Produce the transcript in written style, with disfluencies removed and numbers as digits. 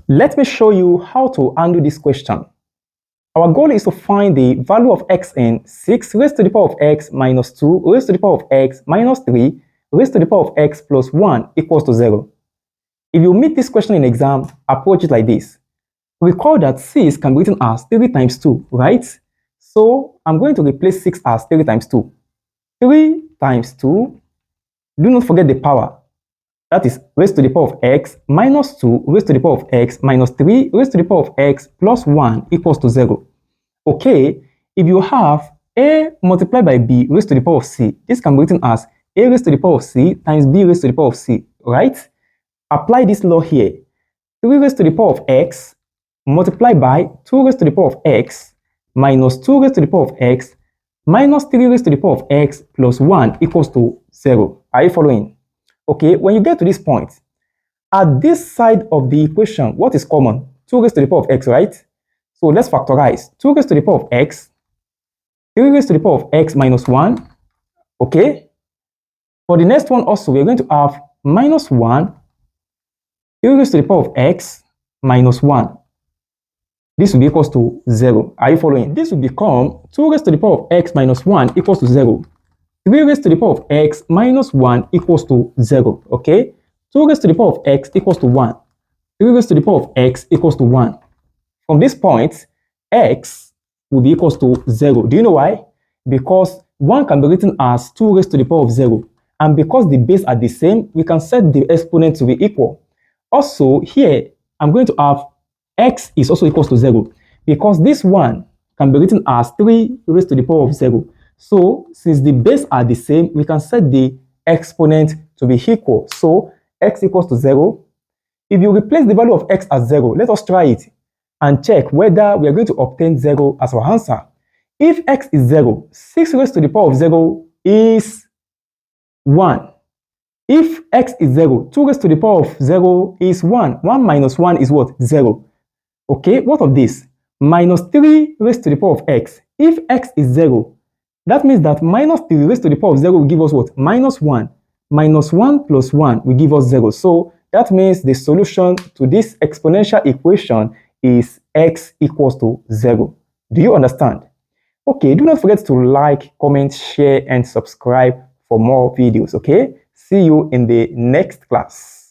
Let me show you how to handle this question. Our goal is to find the value of x in 6 raised to the power of x minus 2 raised to the power of x minus 3 raised to the power of x plus 1 equals to 0. If you meet this question in exam, approach it like this. Recall that 6 can be written as 3 times 2, right? So I'm going to replace 6 as 3 times 2. 3 times 2, do not forget the power. That is raised to the power of x minus 2 raised to the power of x minus 3 raised to the power of x plus 1 equals to 0. Okay, if you have a multiplied by b raised to the power of c, this can be written as a raised to the power of c times b raised to the power of c, right? Apply this law here. 3 raised to the power of x multiplied by 2 raised to the power of x minus 2 raised to the power of x minus 3 raised to the power of x plus 1 equals to 0. Are you following? Okay, when you get to this point, at this side of the equation, what is common? 2 raised to the power of x, right? So let's factorize. 2 raised to the power of x, 3 raised to the power of x minus 1. Okay. For the next one also, we're going to have minus 1, 3 raised to the power of x minus 1. This will be equals to 0. Are you following? This will become 2 raised to the power of x minus 1 equals to 0. 3 raised to the power of x minus 1 equals to 0. Okay. 2 raised to the power of x equals to 1. 3 raised to the power of x equals to 1. From this point, x will be equals to 0. Do you know why? Because 1 can be written as 2 raised to the power of 0. And because the base are the same, we can set the exponent to be equal. Also, here, I'm going to have x is also equals to 0. Because this one can be written as 3 raised to the power of 0. So, since the base are the same, we can set the exponent to be equal. So, x equals to 0. If you replace the value of x as 0, let us try it and check whether we are going to obtain 0 as our answer. If x is 0, 6 raised to the power of 0 is 1. If x is 0, 2 raised to the power of 0 is 1. 1 minus 1 is what? 0. Okay, what of this? Minus 3 raised to the power of x. If x is 0, that means that minus 3 raised to the power of 0 will give us what? Minus 1. Minus 1 plus 1 will give us 0. So that means the solution to this exponential equation is x equals to 0. Do you understand? Okay, do not forget to like, comment, share, and subscribe for more videos, okay? See you in the next class.